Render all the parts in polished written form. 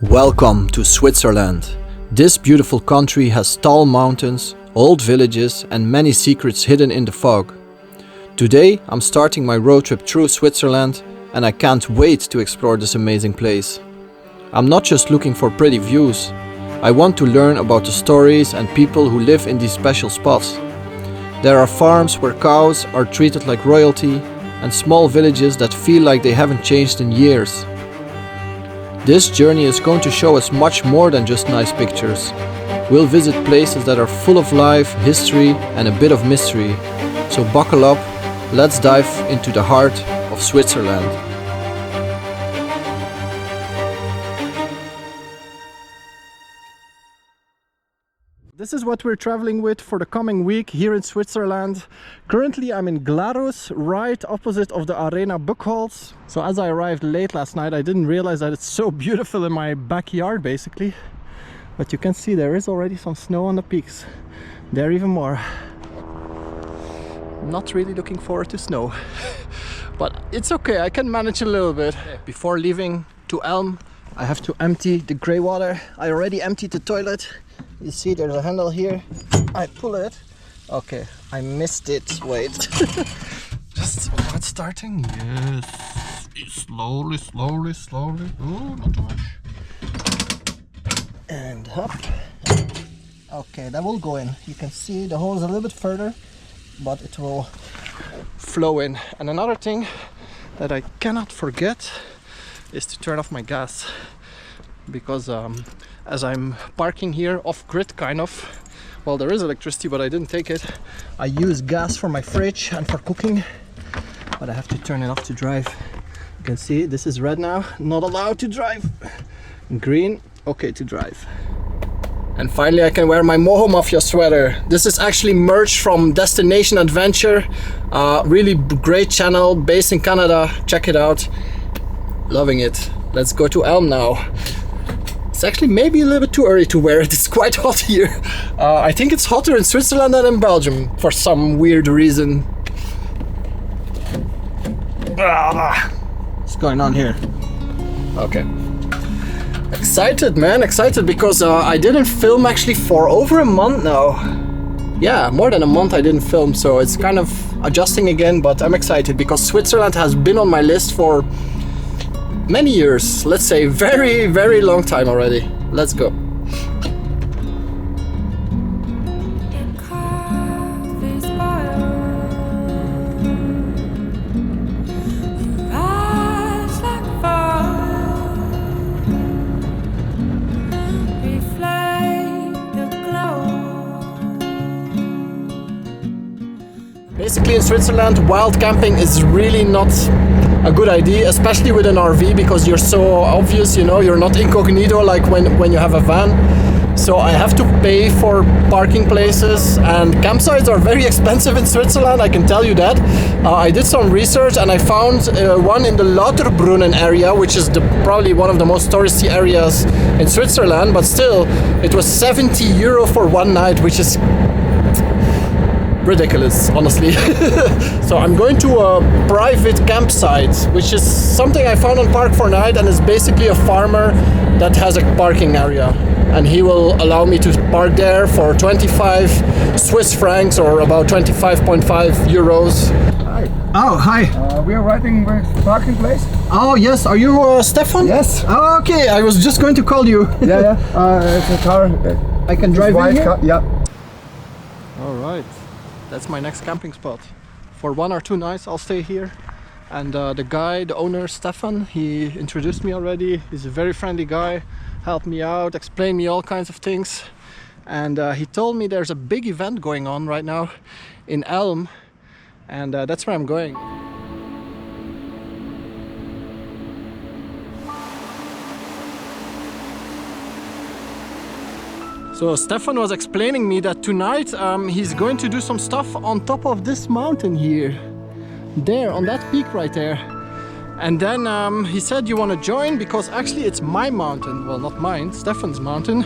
Welcome to Switzerland. This beautiful country has tall mountains, old villages and many secrets hidden in the fog. Today I'm starting my road trip through Switzerland and I can't wait to explore this amazing place. I'm not just looking for pretty views. I want to learn about the stories and people who live in these special spots. There are farms where cows are treated like royalty and small villages that feel like they haven't changed in years. This journey is going to show us much more than just nice pictures. We'll visit places that are full of life, history and a bit of mystery. So buckle up, let's dive into the heart of Switzerland. This is what we're traveling with for the coming week here in Switzerland. Currently I'm in Glaros, right opposite of the Arena book halls. So as I arrived late last night, I didn't realize that it's so beautiful in my backyard basically. But you can see there is already some snow on the peaks. There even more. I'm not really looking forward to snow. But it's okay, I can manage a little bit. Before leaving to Elm, I have to empty the grey water. I already emptied the toilet. You see there's a handle here. I pull it. Okay, I missed it. Wait. Just not starting. Yes. Slowly, slowly, slowly. Oh, not too much. And up. Okay, that will go in. You can see the hole is a little bit further, but it will flow in. And another thing that I cannot forget is to turn off my gas, because as I'm parking here off-grid kind of, well, there is electricity but I didn't take it. I use gas for my fridge and for cooking, but I have to turn it off to drive. You can see this is red now, not allowed to drive. Green, okay to drive. And finally I can wear my Moho Mafia sweater. This is actually merch from Destination Adventure. Really great channel based in Canada. Check it out. Loving it. Let's go to Elm now. It's actually maybe a little bit too early to wear it. It's quite hot here. I think it's hotter in Switzerland than in Belgium for some weird reason. What's going on here? Okay. Excited, man, excited because I didn't film actually for over a month now. Yeah, more than a month I didn't film, so it's kind of adjusting again, but I'm excited because Switzerland has been on my list for many years, let's say very, very long time already. Let's go. Basically in Switzerland, wild camping is really not a good idea, especially with an RV, because you're so obvious, you know, you're not incognito like when you have a van. So I have to pay for parking places, and campsites are very expensive in Switzerland, I can tell you that. I did some research and I found one in the Lauterbrunnen area, which is probably one of the most touristy areas in Switzerland, but still it was 70 euro for one night, which is ridiculous, honestly. So I'm going to a private campsite, which is something I found on Park4Night, and is basically a farmer that has a parking area, and he will allow me to park there for 25 Swiss francs or about 25.5 euros. Hi. Oh, hi. We are riding with parking place. Oh yes, are you Stefan? Yes. Oh, okay, I was just going to call you. Yeah. It's a car. I can drive in here? Car, yeah. All right. That's my next camping spot. For 1 or 2 nights I'll stay here. And the guy, the owner, Stefan, he introduced me already. He's a very friendly guy, helped me out, explained me all kinds of things. And he told me there's a big event going on right now in Elm, and that's where I'm going. So Stefan was explaining me that tonight he's going to do some stuff on top of this mountain here. There, on that peak right there. And then he said, you want to join? Because actually it's my mountain. Well, not mine, Stefan's mountain.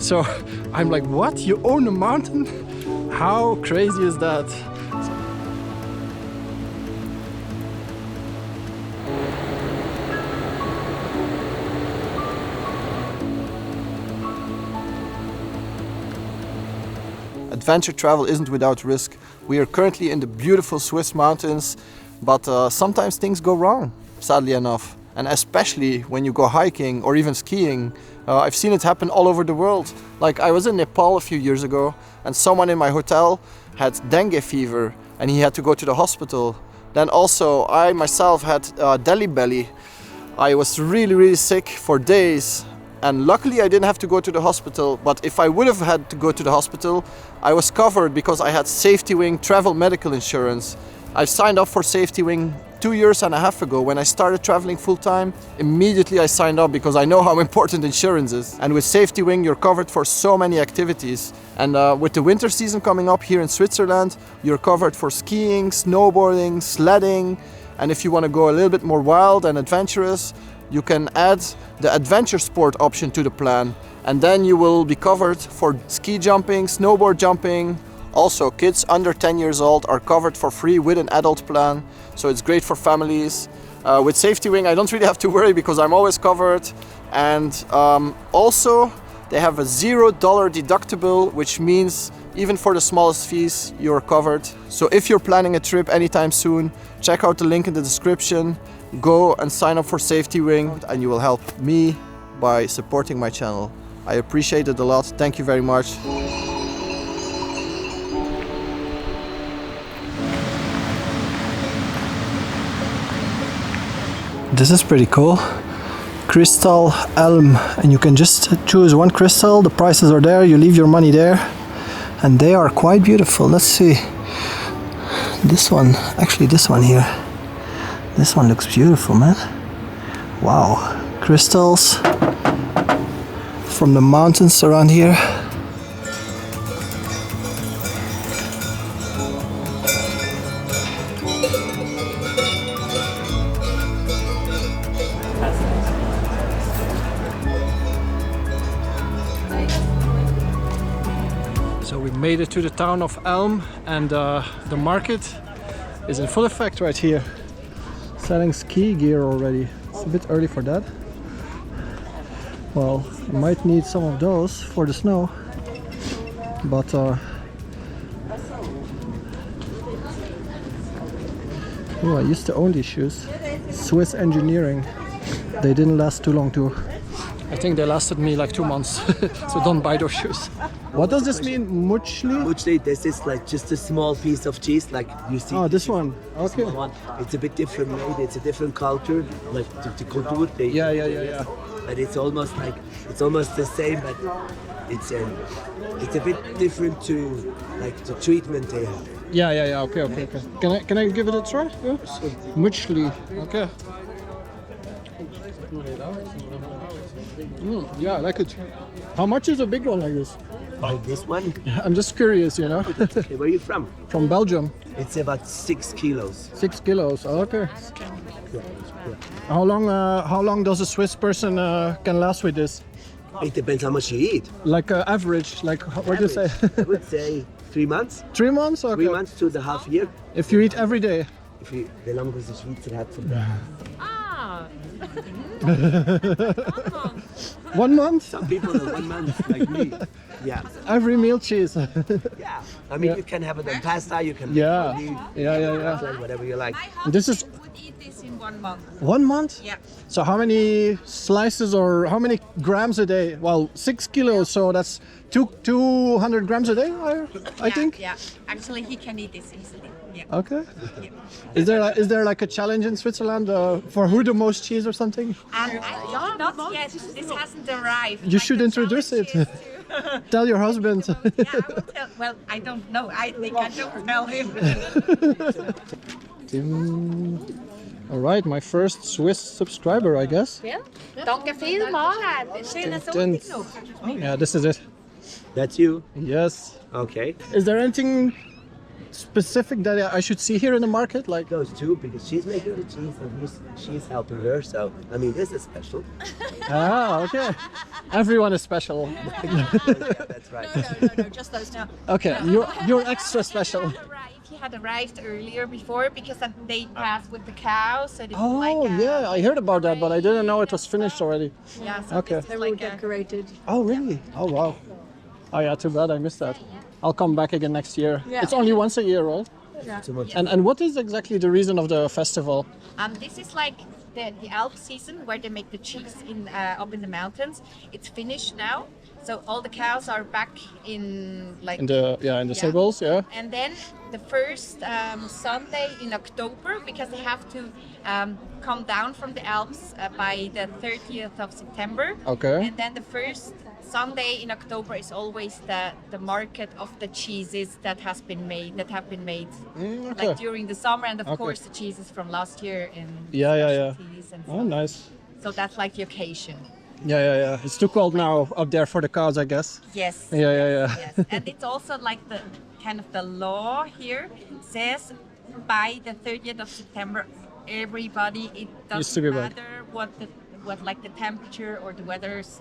So I'm like, what? You own a mountain? How crazy is that? adventure travel isn't without risk. We are currently in the beautiful Swiss mountains, but sometimes things go wrong, sadly enough. And especially when you go hiking or even skiing. I've seen it happen all over the world. Like I was in Nepal a few years ago and someone in my hotel had dengue fever and he had to go to the hospital. Then also I myself had Delhi belly. I was really sick for days and luckily I didn't have to go to the hospital, but if I would have had to go to the hospital, I was covered because I had Safety Wing travel medical insurance. I signed up for Safety Wing 2.5 years ago when I started traveling full-time. Immediately I signed up because I know how important insurance is. And with Safety Wing you're covered for so many activities. And with the winter season coming up here in Switzerland, you're covered for skiing, snowboarding, sledding. And if you want to go a little bit more wild and adventurous, you can add the adventure sport option to the plan. And then you will be covered for ski jumping, snowboard jumping. Also, kids under 10 years old are covered for free with an adult plan, so it's great for families. With Safety Wing, I don't really have to worry because I'm always covered. And also, they have a $0 deductible, which means even for the smallest fees, you're covered. So if you're planning a trip anytime soon, check out the link in the description. Go and sign up for Safety Wing, and you will help me by supporting my channel. I appreciate it a lot. Thank you very much. This is pretty cool. Crystal Elm, and you can just choose one crystal. The prices are there, you leave your money there, and they are quite beautiful. Let's see. This one, actually this one here. This one looks beautiful, man. Wow. Crystals from the mountains around here. So we made it to the town of Elm, and the market is in full effect right here. Selling ski gear already. It's a bit early for that. Well, you might need some of those for the snow, but oh, I used to own these shoes. Swiss engineering. They didn't last too long too. I think they lasted me like 2 months. So don't buy those shoes. What does this mean, muchli? Muchli, this is like just a small piece of cheese, like you see. Oh, this one. Okay. One. It's a bit different made. It's a different culture, like the culture. Yeah. But it's almost the same, but it's a bit different to like the treatment they have. Yeah. Okay. Can I give it a try? Yeah. Muchli. Okay. Yeah, I like it. How much is a big one like this? Like this one? I'm just curious, you know. Okay, where are you from? From Belgium. It's about 6 kilos. 6 kilos. Okay. Yeah. How long does a Swiss person can last with this? It depends how much you eat. Like average, like what do you say? I would say 3 months. 3 months? Okay. 3 months to the half year. If you eat every day. If you, wie lange das ist Schweizer hat von da. 1 month? Some people are 1 month like me. Yeah. Every meal cheese. Yeah. I mean, you can have it on pasta. You can. Yeah. Like whatever you like. This is would eat this in 1 month. 1 month? Yeah. So how many slices or how many grams a day? Well, 6 kilos, so that's 200 grams a day, I think. Yeah. Actually, he can eat this easily. Yeah. Okay. Yeah. Is there like a challenge in Switzerland for who the most cheese or something? Not yet. This hasn't arrived. You should introduce it. Tell your husband. Yeah, I will tell. Well, I don't know. I think I don't tell him. All right, my first Swiss subscriber, I guess. Ja, danke vielmals. Schönen Sonntag noch. Yeah, this is it. That's you. Yes. Okay. Is there anything specific that I should see here in the market? Like Those two, because she's making the cheese and she's helping her. So I mean, this is special. okay. Everyone is special. That's right. No, just those two. Okay, you're extra special. He had arrived earlier before because they passed with the cows. So Oh, yeah, I heard about that, but I didn't know it was finished already. Yeah, so Okay. this is like decorated. Oh, really? Oh, wow. Oh, yeah, too bad I missed that. I'll come back again next year. Yeah. It's only once a year, right? Yeah. Too much. And what is exactly the reason of the festival? This is like the Alps season where they make the cheese in up in the mountains. It's finished now, so all the cows are back in like In the stables, yeah. And then the first Sunday in October, because they have to come down from the Alps by the 30th of September. Okay. And then the first Sunday in October is always the market of the cheeses that have been made, Okay. like during the summer, and of Okay. course the cheeses from last year and Yeah. specialties and Oh, stuff. nice. So that's like the occasion. Yeah. It's too cold now up there for the cows, I guess. Yes. Yeah. Yes. And it's also like the kind of the law here says by the 30th of September, everybody, it Needs to doesn't be back. matter what like the temperature or the weather is.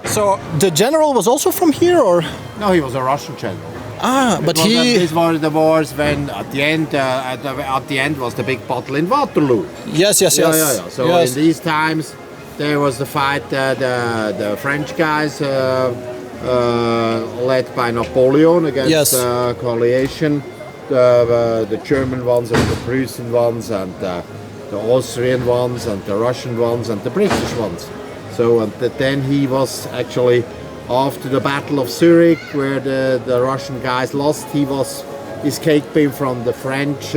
So the general was also from here, or? No, he was a Russian general. But This was the wars when at the end was the big battle in Waterloo. Yes. Yeah. So yes. in these times, there was the fight. The French guys, led by Napoleon, against Yes. the coalition. The German ones and the Prussian ones and the Austrian ones and the Russian ones and the British ones. So then he was actually, after the Battle of Zurich, where the Russian guys lost, he was escaping from the French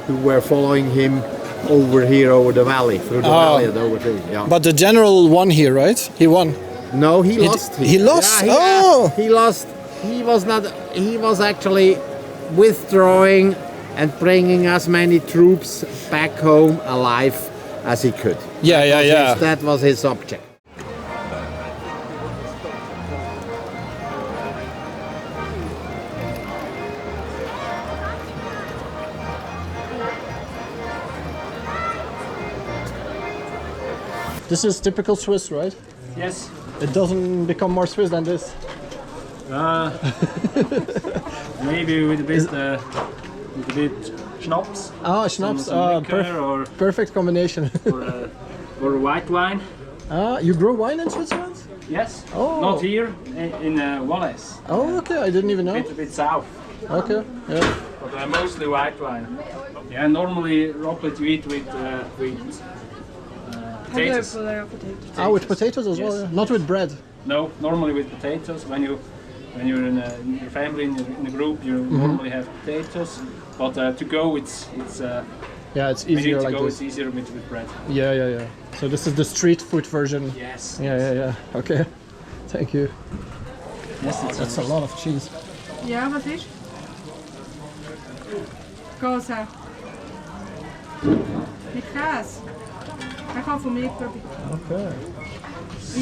who were following him over the valley, through the valley and over there. Yeah. But the general won here, right? He won. No, he lost. He lost? Yeah, he lost. He was not. He was actually withdrawing and bringing as many troops back home alive as he could. Yeah. That was his object. This is typical Swiss, right? Yes. It doesn't become more Swiss than this. Maybe with a bit schnapps. Ah, schnapps. Some liquor Perfect combination. or white wine. You grow wine in Switzerland? Yes. Oh. Not here in Wallace. Oh, okay. I didn't even know. A bit south. Okay. Yeah. But mostly white wine. Yeah, normally raclette you eat with potatoes. With potatoes as well. Yes. Yeah. Not with bread. No, normally with potatoes. When you're in your family in a group, you normally have potatoes. But to go, it's It's when you easier to like go, this. it's easier with bread. Yeah. So this is the street food version. Yes. Yeah. Okay. Thank you. Yes, it's That's a lot of cheese. Ja, was ist? Gasa. Mit Käse. Er kann von mir probieren. Okay.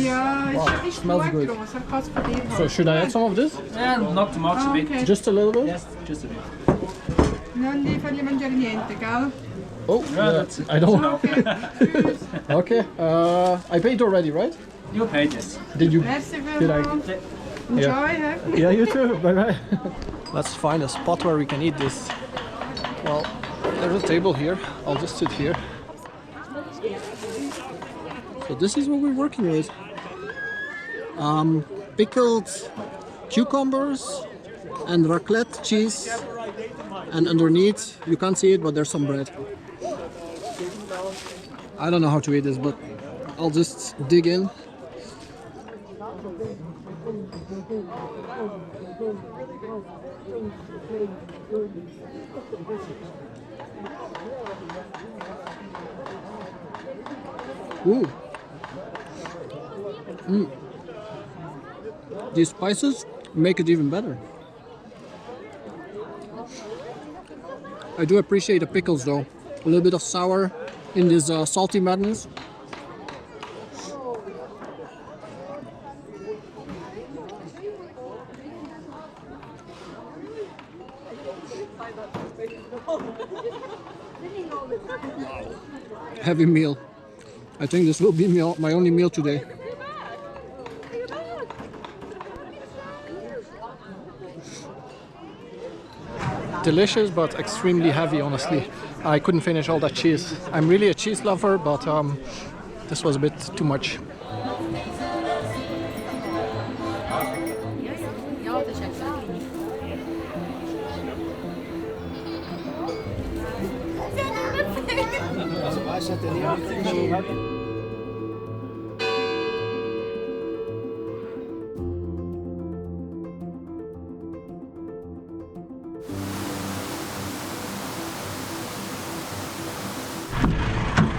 Ja, ist smells gut good. groß. Er kann es von dir So should I add some of this? not too much, a bit. Okay. Just a little bit? Yes, just a bit. Non gli fargli mangiare niente, gell? Oh, Yeah, that's I don't. Okay. Tschüss. Okay. I paid already, right? You paid this. Did you? Merci Did I? vielmals. Enjoy, hè? Yeah, you too. Bye. Let's find a spot where we can eat this. Well, there's a table here. I'll just sit here. So this is what we're working with. Pickled cucumbers and raclette cheese. And underneath, you can't see it, but there's some bread. I don't know how to eat this, but I'll just dig in. Ooh. These spices make it even better. I do appreciate the pickles though. A little bit of sour in this salty madness. Heavy meal. I think this will be my only meal today. delicious but extremely heavy, honestly. I couldn't finish all that cheese. I'm really a cheese lover, but this was a bit too much.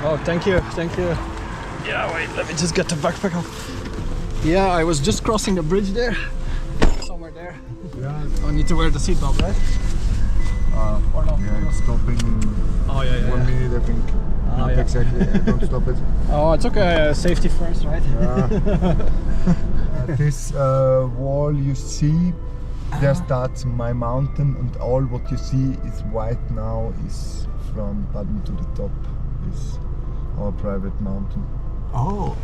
Oh, thank you, thank you. Yeah, wait, let me just get the backpack off. Yeah, I was just crossing the bridge there. Somewhere there. Yeah. I need to wear the seatbelt, right? Or not? Yeah, it's stopping in Oh, yeah, 1 minute, I think. Not yeah. exactly. Don't stop it. Oh, it's okay. Safety first, right? This wall you see, there starts my mountain, and all what you see is white now is from bottom to the top is our private mountain. Oh,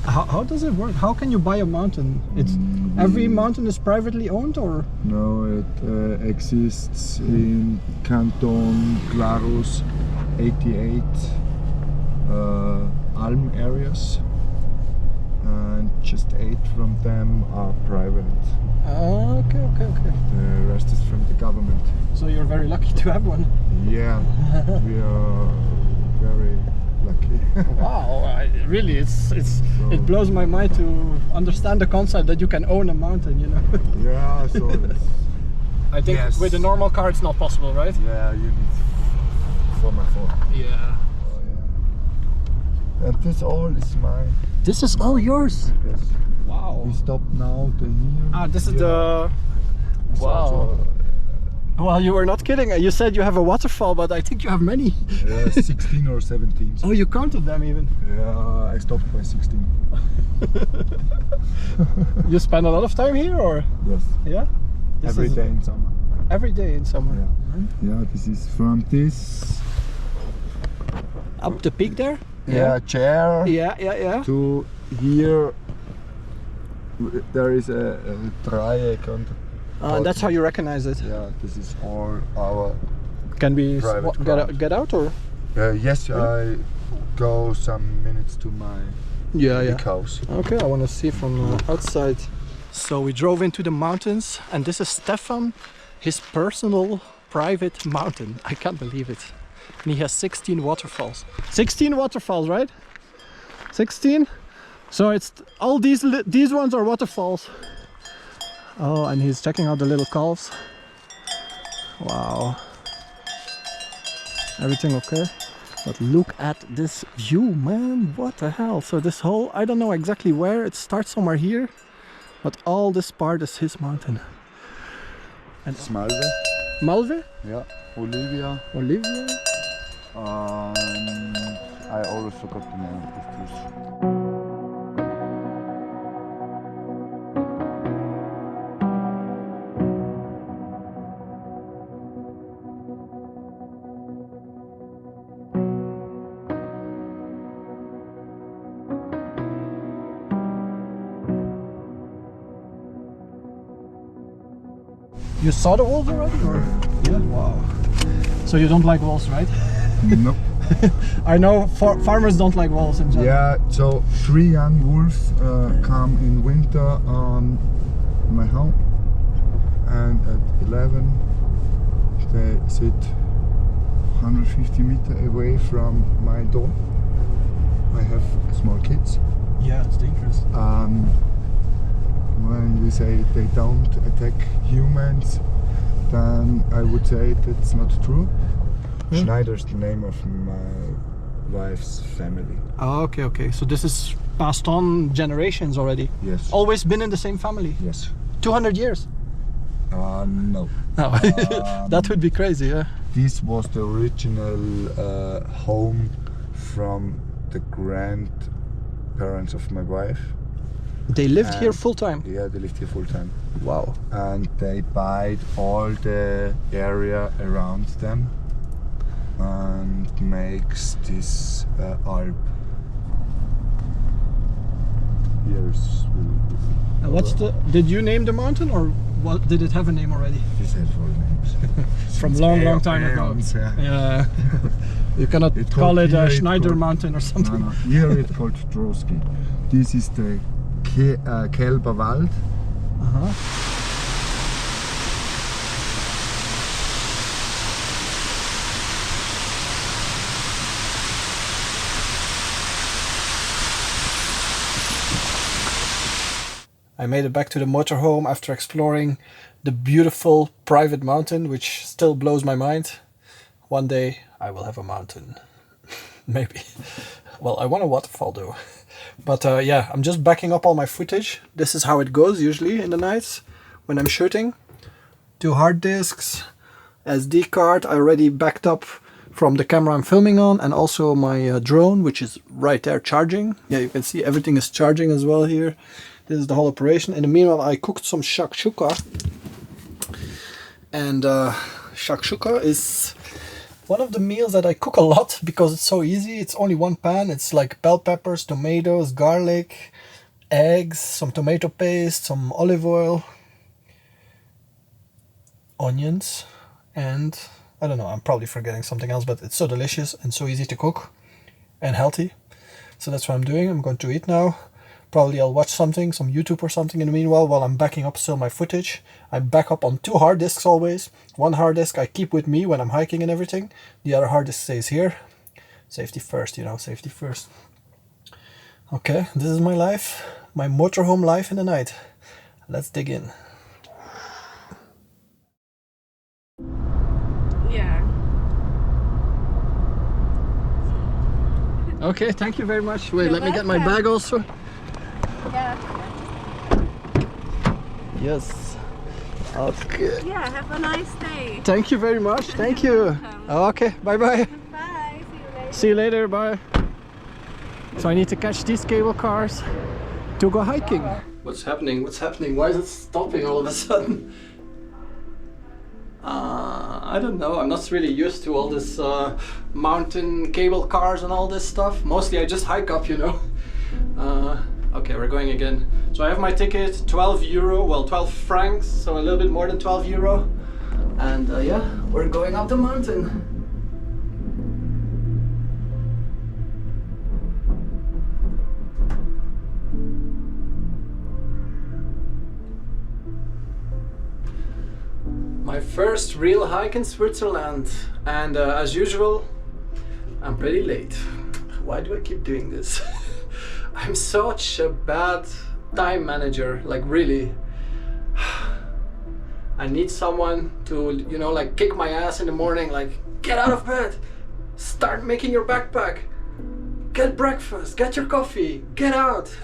how does it work? How can you buy a mountain? It's every mountain is privately owned, or? No, it exists in Canton Glaros, 88 Alm areas, and just 8 from them are private. Okay. The rest is from the government. So you're very lucky to have one. Yeah, we are very lucky. Wow, really, it blows my mind to understand the concept that you can own a mountain, you know. Yeah, so it's, I think Yes. with a normal car it's not possible, right? yeah, you need 4x4. Yeah. Oh, yeah. And this all is mine. This is all yours. Yes. Wow. We stop now to here. Ah, this is Yeah. the. It's Wow. also, Well, you were not kidding. You said you have a waterfall, but I think you have many. 16 or 17. Oh, you counted them even. Yeah, I stopped by 16. You spend a lot of time here, or? Yes. Yeah. This Every is day in summer. Every day in summer. Yeah. Yeah, this is from this Up the peak there. chair Yeah. to here. There is a Dreieck on the And that's how you recognize it. Yeah, this is all our. Can we Private get out, or? Yes, I go some minutes to my big house. Okay, I want to see from outside. So we drove into the mountains, and this is Stefan, his personal private mountain. I can't believe it. And he has 16 waterfalls. 16 waterfalls, right? 16? So it's all these ones are waterfalls. Oh, and he's checking out the little calves. Wow. Everything okay? But look at this view, man. What the hell? So this whole, I don't know exactly where, it starts somewhere here, but all this part is his mountain. And Smalve. Malve? Yeah. Olivia. Olivia? I always forgot the name of this juice. You saw the wolves already, or? Yeah. Wow. So you don't like wolves, right? No. I know farmers don't like wolves in general. Yeah, so 3 young wolves come in winter on my home, and at 11 they sit 150 meters away from my door. I have small kids. Yeah, it's dangerous. When we say they don't attack humans, then I would say that's not true. Schneider's the name of my wife's family. Oh, okay. So this is passed on generations already. Yes. Always been in the same family. Yes. 200 years. No. No, that would be crazy. Yeah. This was the original home from the grandparents of my wife. They lived here full time. Yeah, they lived here full time. Wow. And they bought all the area around them and makes this Alp. Here's really And what's the? Did you name the mountain, or what did it have a name already? This has all names. From long time ago. Eons, yeah. Yeah. You cannot It call called it here, a it Schneider called- Mountain or something. No, here it's called Troski. This is the Kelber Wald. Uh-huh. I made it back to the motorhome after exploring the beautiful private mountain, which still blows my mind. One day I will have a mountain. Maybe. Well, I want a waterfall though. But yeah, I'm just backing up all my footage. This is how it goes usually in the nights when I'm shooting. 2 hard disks, SD card I already backed up from the camera I'm filming on, and also my drone, which is right there charging. Yeah, you can see everything is charging as well here. This is the whole operation. In the meanwhile, I cooked some shakshuka. And shakshuka is one of the meals that I cook a lot because it's so easy. It's only one pan. It's like bell peppers, tomatoes, garlic, eggs, some tomato paste, some olive oil, onions, and I don't know, I'm probably forgetting something else, but it's so delicious and so easy to cook and healthy. So that's what I'm doing. I'm going to eat now. Probably I'll watch something, some YouTube or something in the meanwhile while I'm backing up still my footage. I back up on 2 hard disks always. One hard disk I keep with me when I'm hiking and everything. The other hard disk stays here. Safety first, you know, safety first. Okay, this is my life, my motorhome life in the night. Let's dig in. Yeah. Okay, thank you very much. Wait, You're let me get my welcome. bag also. Yeah. Yes. Okay. Yeah, have a nice day. Thank you very much. Thank you. Okay, bye bye. Bye. See you later. See you later. Bye. So I need to catch these cable cars to go hiking. What's happening? What's happening? Why is it stopping all of a sudden? I don't know. I'm not really used to all this mountain cable cars and all this stuff. Mostly I just hike up, you know. Okay, we're going again. So I have my ticket, 12 euro, well 12 francs, so a little bit more than 12 euro. And yeah, we're going up the mountain. My first real hike in Switzerland, and as usual, I'm pretty late. Why do I keep doing this? I'm such a bad time manager, like really. I need someone to, you know, like kick my ass in the morning, like get out of bed, start making your backpack, get breakfast, get your coffee, get out.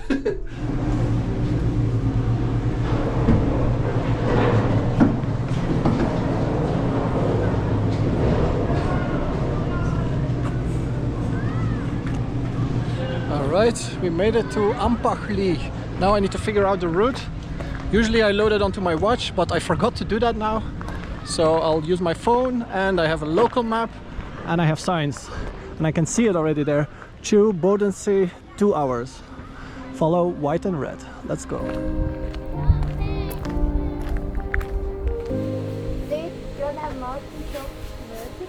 Alright, we made it to Ampachli. Now I need to figure out the route. Usually I load it onto my watch, but I forgot to do that now. So I'll use my phone, and I have a local map and I have signs. And I can see it already there. Chu Bodensee, 2 hours. Follow white and red. Let's go. They don't have mountain shops nördlich.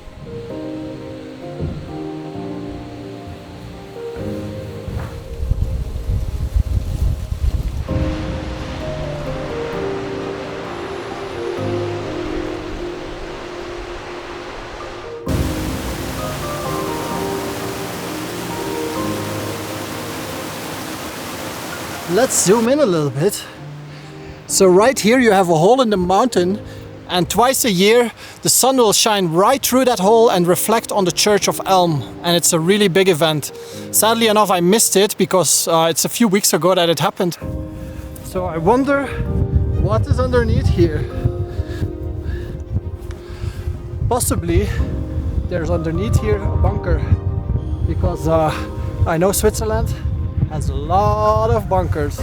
Let's zoom in a little bit. So right here you have a hole in the mountain, and twice a year the sun will shine right through that hole and reflect on the church of Elm, and it's a really big event. Sadly enough I missed it because it's a few weeks ago that it happened. So I wonder what is underneath here. Possibly there's underneath here a bunker, because I know Switzerland has a lot of bunkers.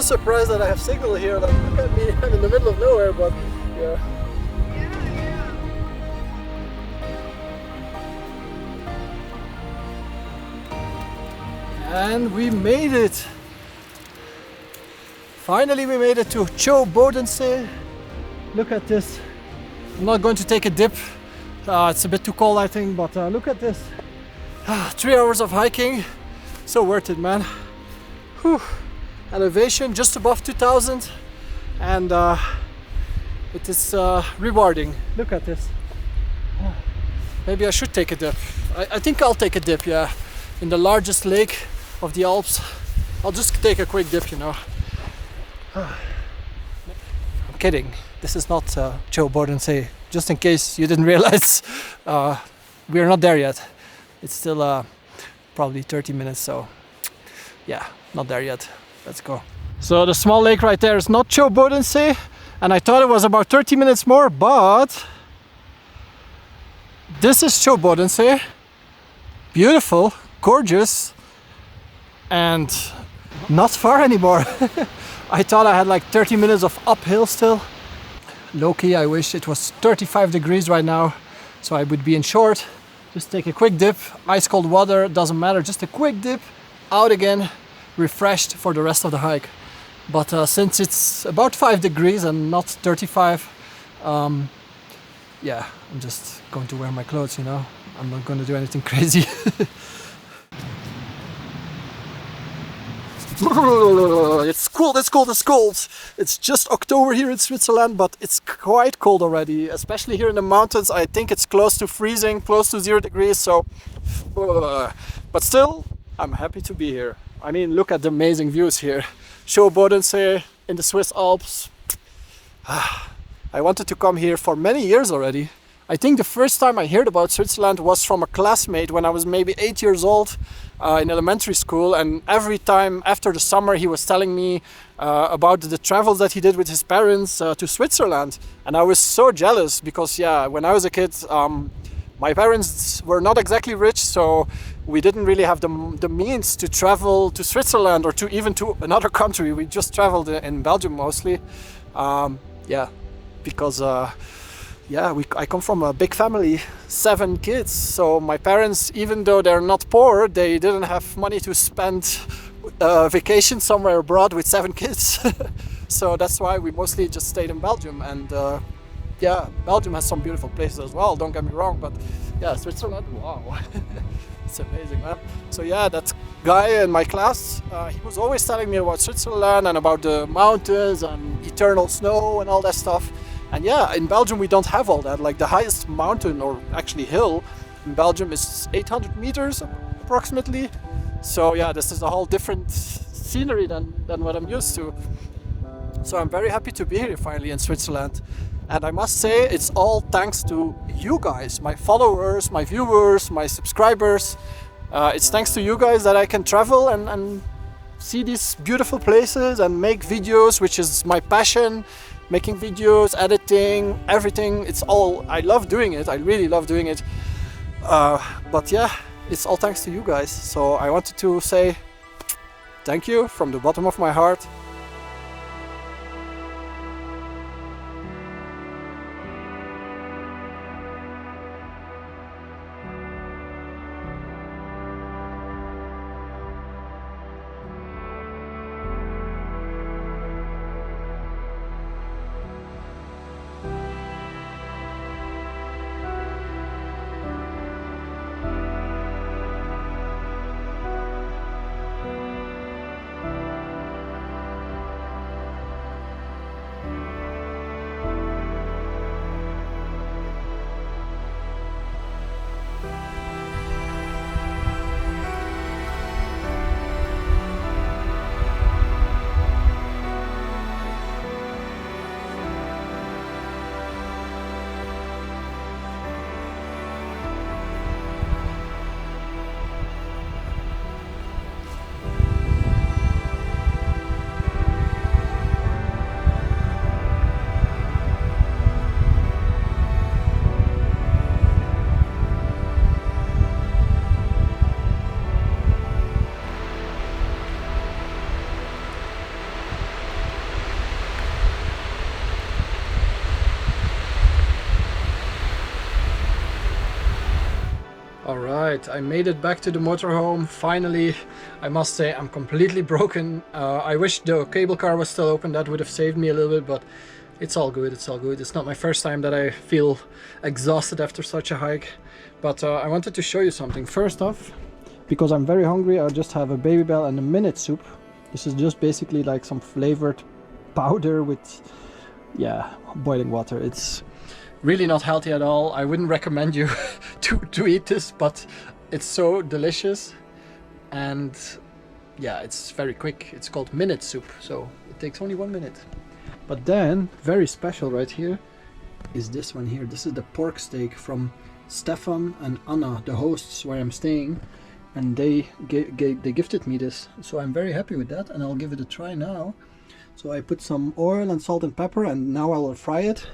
surprised that I have signal here. Like, look at me, I'm in the middle of nowhere, but yeah. And we made it! Finally we made it to Bodensee. Look at this. I'm not going to take a dip. It's a bit too cold, I think, but look at this. 3 hours of hiking. So worth it, man. Whew. Elevation just above 2000 and it is rewarding. Look at this. Maybe I should take a dip. I think I'll take a dip, yeah. In the largest lake of the Alps. I'll just take a quick dip, you know. I'm kidding. This is not Bodensee. Just in case you didn't realize, we're not there yet. It's still probably 30 minutes, so yeah, not there yet. Let's go. So the small lake right there is not Bodensee, and I thought it was about 30 minutes more, but this is Bodensee. Beautiful, gorgeous, and not far anymore. I thought I had like 30 minutes of uphill still. Low-key, I wish it was 35 degrees right now, so I would be in short. Just take a quick dip, ice cold water, doesn't matter, just a quick dip, out again, refreshed for the rest of the hike. But since it's about 5 degrees and not 35, yeah, I'm just going to wear my clothes, you know. I'm not going to do anything crazy. It's cold, it's cold, it's cold. It's just October here in Switzerland, but it's quite cold already, especially here in the mountains. I think it's close to freezing, close to 0 degrees, so but still I'm happy to be here. I mean, look at the amazing views here. Bodensee in the Swiss Alps. I wanted to come here for many years already. I think the first time I heard about Switzerland was from a classmate when I was maybe 8 years old in elementary school, and every time after the summer he was telling me about the travels that he did with his parents to Switzerland, and I was so jealous because yeah, when I was a kid my parents were not exactly rich, so we didn't really have the means to travel to Switzerland or to even to another country. We just traveled in Belgium mostly. Yeah, because yeah, I come from a big family, 7 kids. So my parents, even though they're not poor, they didn't have money to spend vacation somewhere abroad with 7 kids. So that's why we mostly just stayed in Belgium. And yeah, Belgium has some beautiful places as well, don't get me wrong. But yeah, Switzerland, wow. It's amazing, man. So yeah, that guy in my class, he was always telling me about Switzerland and about the mountains and eternal snow and all that stuff. And yeah, in Belgium we don't have all that. Like the highest mountain, or actually hill, in Belgium is 800 meters approximately. So yeah, this is a whole different scenery than what I'm used to. So I'm very happy to be here finally in Switzerland. And I must say, it's all thanks to you guys, my followers, my viewers, my subscribers. It's thanks to you guys that I can travel and see these beautiful places and make videos, which is my passion. Making videos, editing, everything, it's all, I love doing it, I really love doing it. But yeah, it's all thanks to you guys. So I wanted to say thank you from the bottom of my heart. Alright, I made it back to the motorhome, finally. I must say I'm completely broken. I wish the cable car was still open, that would have saved me a little bit, but it's all good, it's all good. It's not my first time that I feel exhausted after such a hike. But I wanted to show you something. First off, because I'm very hungry, I'll just have a baby bell and a minute soup. This is just basically like some flavored powder with, yeah, boiling water. It's really not healthy at all. I wouldn't recommend you to eat this, but it's so delicious. And yeah, it's very quick. It's called minute soup, so it takes only 1 minute. But then, very special right here, is this one here. This is the pork steak from Stefan and Anna, the hosts where I'm staying. And they gifted me this, so I'm very happy with that, and I'll give it a try now. So I put some oil and salt and pepper, and now I will fry it,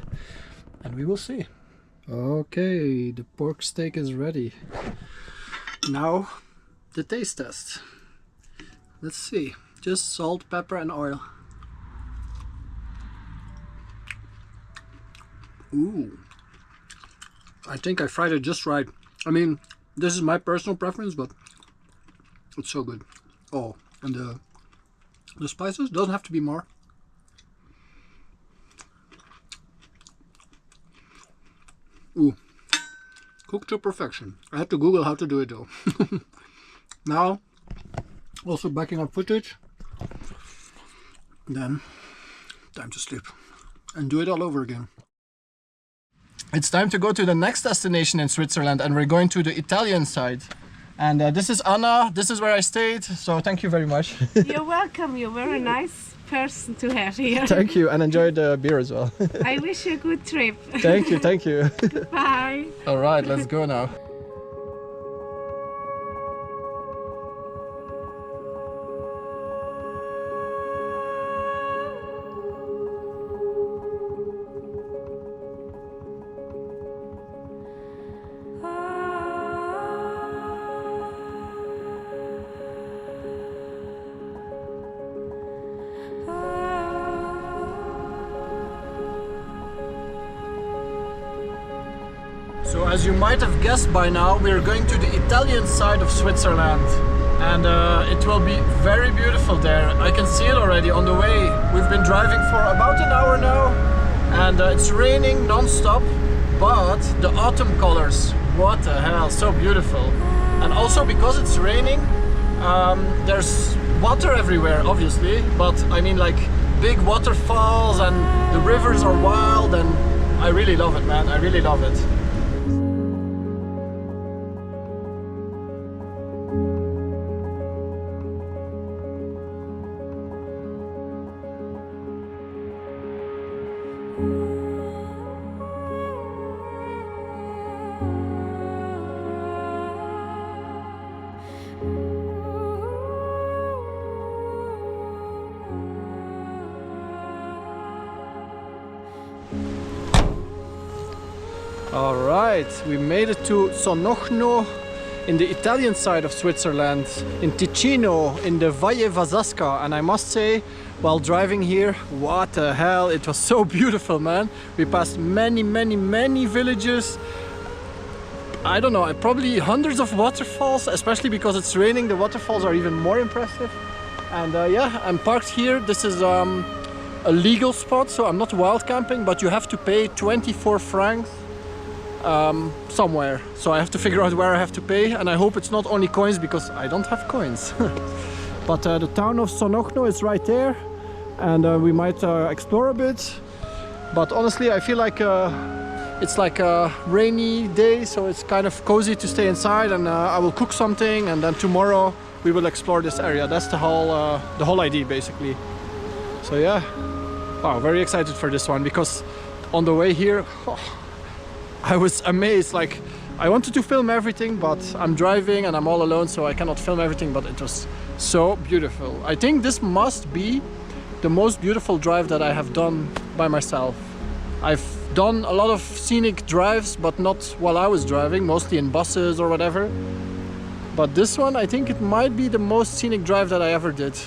and we will see. Okay, the pork steak is ready. Now, the taste test. Let's see, just salt, pepper and oil. Ooh, I think I fried it just right. I mean, this is my personal preference, but it's so good. Oh, and the spices doesn't have to be more. Ooh, cooked to perfection. I had to Google how to do it though. Now, also backing up footage. Then, time to sleep and do it all over again. It's time to go to the next destination in Switzerland, and we're going to the Italian side. And this is Anna, this is where I stayed, so thank you very much. You're welcome, you're a very nice person to have here. Thank you, and enjoy the beer as well. I wish you a good trip. Thank you, thank you. Bye. Alright, let's go now. So as you might have guessed by now, we're going to the Italian side of Switzerland, and it will be very beautiful there. I can see it already on the way. We've been driving for about an hour now, and it's raining non-stop, but the autumn colors, what the hell, so beautiful. And also because it's raining, there's water everywhere obviously, but I mean like big waterfalls, and the rivers are wild, and I really love it, man, I really love it. Alright, we made it to Sonogno in the Italian side of Switzerland, in Ticino, in the Valle Vasasca, and I must say, while driving here, what the hell, it was so beautiful, man. We passed many villages. I don't know, probably hundreds of waterfalls, especially because it's raining, the waterfalls are even more impressive. And yeah, I'm parked here. This is a legal spot, so I'm not wild camping, but you have to pay 24 francs somewhere, so I have to figure out where I have to pay, and I hope it's not only coins because I don't have coins. But the town of Sonogno is right there, and we might explore a bit, but honestly I feel like it's like a rainy day, so it's kind of cozy to stay inside, and I will cook something, and then tomorrow we will explore this area. That's the whole idea basically. So yeah, wow, very excited for this one, because on the way here, I was amazed. Like, I wanted to film everything, but I'm driving and I'm all alone, so I cannot film everything, but it was so beautiful. I think this must be the most beautiful drive that I have done by myself. I've done a lot of scenic drives, but not while I was driving, mostly in buses or whatever. But this one, I think it might be the most scenic drive that I ever did.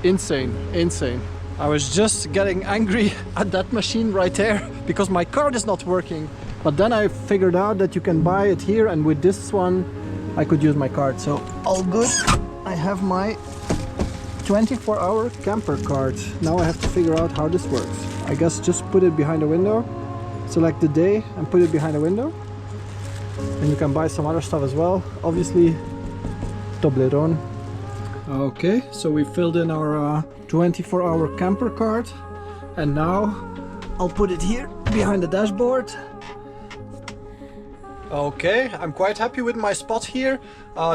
Insane, insane. I was just getting angry at that machine right there because my card is not working. But then I figured out that you can buy it here, and with this one I could use my card. So all good. I have my 24-hour camper card. Now I have to figure out how this works. I guess just put it behind the window. Select the day and put it behind the window. And you can buy some other stuff as well. Obviously, Lbrunn. Okay, so we filled in our 24-hour camper card. And now I'll put it here behind the dashboard. Okay, I'm quite happy with my spot here.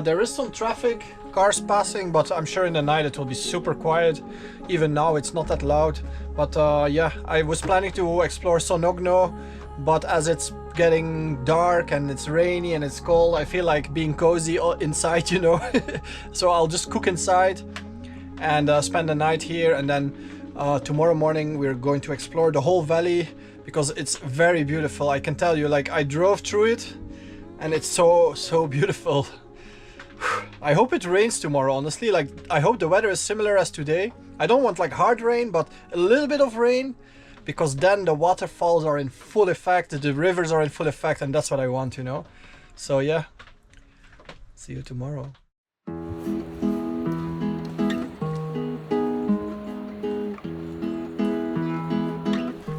There is some traffic, cars passing, but I'm sure in the night it will be super quiet. Even now it's not that loud. But yeah, I was planning to explore Sonogno, but as it's getting dark and it's rainy and it's cold, I feel like being cozy inside, you know. So I'll just cook inside and spend the night here, and then tomorrow morning we're going to explore the whole valley because it's very beautiful. I can tell you, like, I drove through it and it's so beautiful. I hope it rains tomorrow, honestly. Like, I hope the weather is similar as today. I don't want like hard rain, but a little bit of rain, because then the waterfalls are in full effect, the rivers are in full effect, and that's what I want, you know. So yeah, see you tomorrow.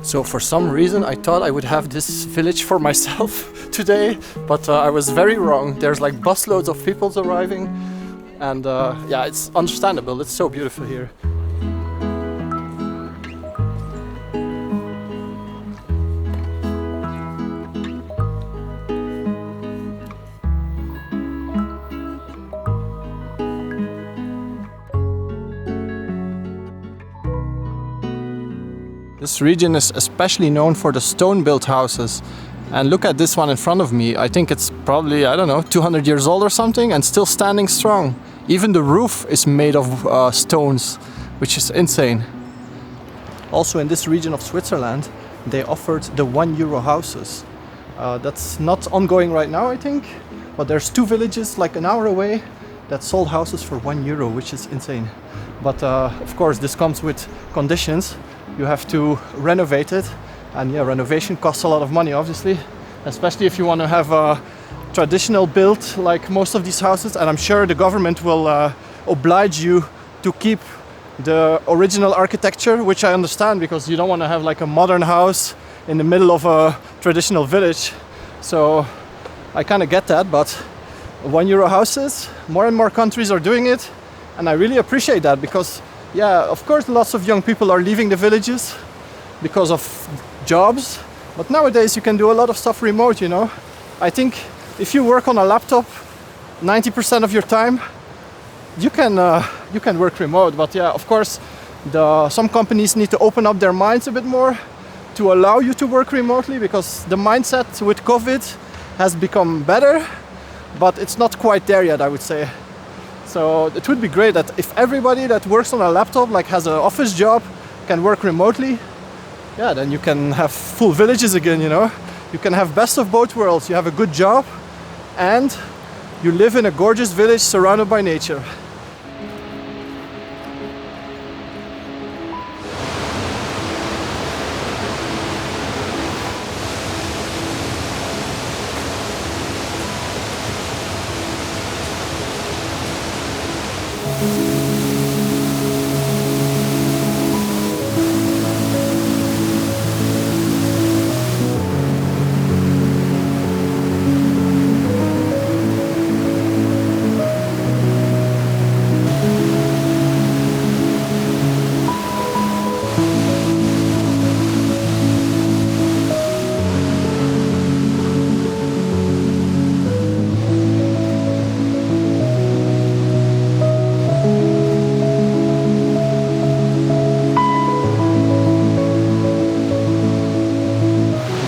So for some reason I thought I would have this village for myself today, but I was very wrong. There's like busloads of people arriving, and yeah, it's understandable. It's so beautiful here. This region is especially known for the stone-built houses. And look at this one in front of me. I think it's probably, I don't know, 200 years old or something, and still standing strong. Even the roof is made of stones, which is insane. Also in this region of Switzerland, they offered the €1 houses. That's not ongoing right now, I think, but there's 2 villages like an hour away that sold houses for €1, which is insane. But of course this comes with conditions. You have to renovate it, and yeah, renovation costs a lot of money, obviously, especially if you want to have a traditional build like most of these houses. And I'm sure the government will oblige you to keep the original architecture, which I understand, because you don't want to have like a modern house in the middle of a traditional village. So I kind of get that, but €1 houses, more and more countries are doing it, and I really appreciate that, because yeah, of course lots of young people are leaving the villages because of jobs, but nowadays you can do a lot of stuff remote, you know. I think if you work on a laptop 90% of your time, you can work remote. But yeah, of course some companies need to open up their minds a bit more to allow you to work remotely, because the mindset with COVID has become better, but it's not quite there yet, I would say. So it would be great that if everybody that works on a laptop, like has an office job, can work remotely. Yeah, then you can have full villages again, you know. You can have best of both worlds. You have a good job and you live in a gorgeous village surrounded by nature.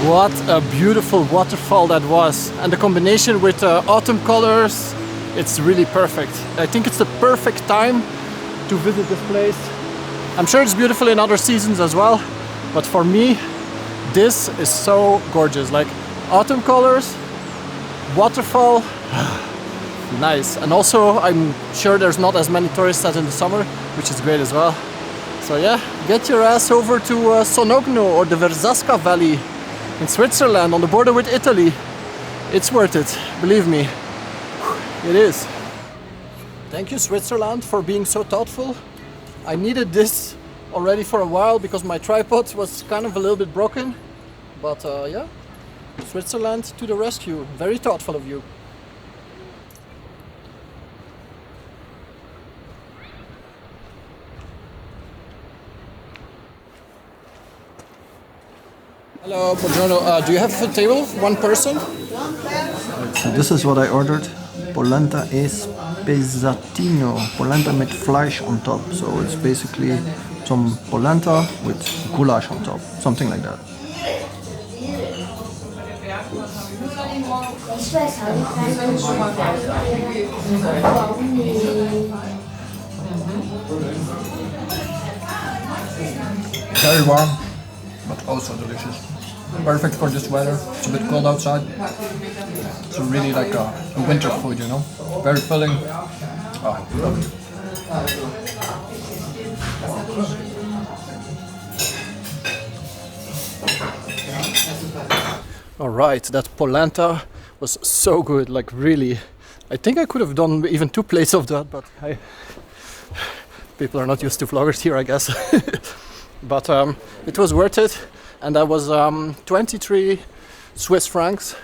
What a beautiful waterfall that was, and the combination with autumn colors, it's really perfect. I think it's the perfect time to visit this place. I'm sure it's beautiful in other seasons as well, but for me this is so gorgeous. Like autumn colors, waterfall, nice. And also I'm sure there's not as many tourists as in the summer, which is great as well. So yeah, get your ass over to Sonogno or the Verzaska Valley. in Switzerland on the border with Italy. It's worth it, believe me. It is. Thank you, Switzerland, for being so thoughtful. I needed this already for a while because my tripod was kind of a little bit broken. But yeah, Switzerland to the rescue. Very thoughtful of you. Hello, buongiorno. Do you have a table? One person? So this is what I ordered. Polenta e spezzatino. Polenta with Fleisch on top. So it's basically some polenta with goulash on top. Something like that. Very warm, but also delicious. Perfect for this weather. It's a bit cold outside. It's really like a winter food, you know. Very filling. Oh, love it. All right, that polenta was so good. Like really, I think I could have done even 2 plates of that, but people are not used to vloggers here, I guess. But it was worth it, and that was 23 Swiss francs.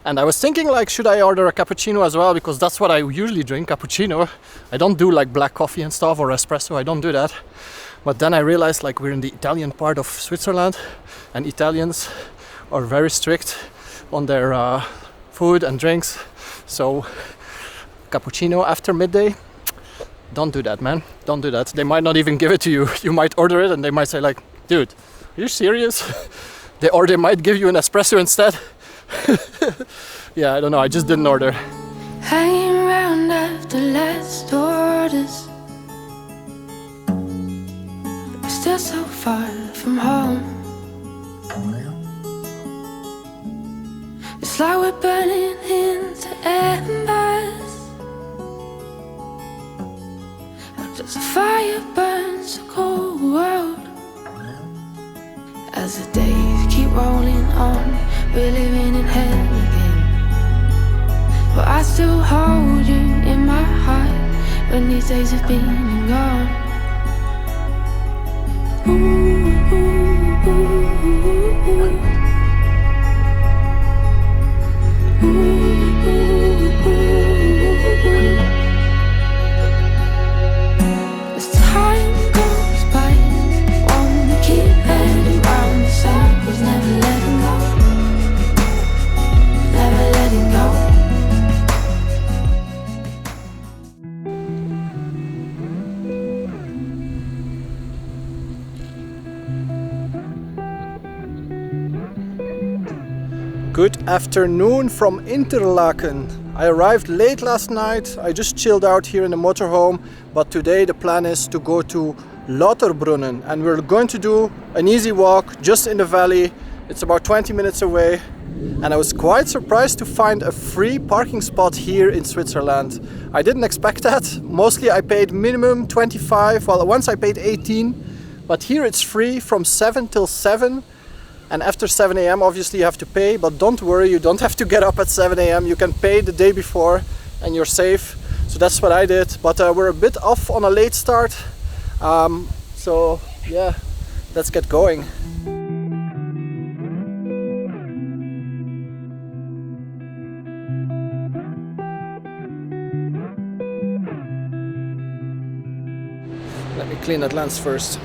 And I was thinking, like, should I order a cappuccino as well, because that's what I usually drink, cappuccino. I don't do like black coffee and stuff or espresso, I don't do that. But then I realized, like, we're in the Italian part of Switzerland, and Italians are very strict on their food and drinks. So cappuccino after midday, don't do that, man. Don't do that. They might not even give it to you. You might order it and they might say like, dude, are you serious? Or they might give you an espresso instead. Yeah, I don't know. I just didn't order. Hanging around after last orders. We're still so far from home. It's like we're burning into embers. As the fire burns the cold world. As the days keep rolling on, we're living in hell again. But I still hold you in my heart when these days have been and gone. Ooh, ooh, ooh, ooh. Ooh, ooh, ooh, ooh. As time goes by, wanna keep heading round the circles, never letting go, never letting go. Good afternoon from Interlaken. I arrived late last night. I just chilled out here in the motorhome, but today the plan is to go to Lauterbrunnen, and we're going to do an easy walk just in the valley. It's about 20 minutes away, and I was quite surprised to find a free parking spot here in Switzerland. I didn't expect that. Mostly I paid minimum 25, well, once I paid 18, but here it's free from 7 till 7. And after 7 a.m. obviously you have to pay, but don't worry, you don't have to get up at 7 a.m. You can pay the day before and you're safe. So that's what I did, but we're a bit off on a late start. So yeah, let's get going. Let me clean that lens first.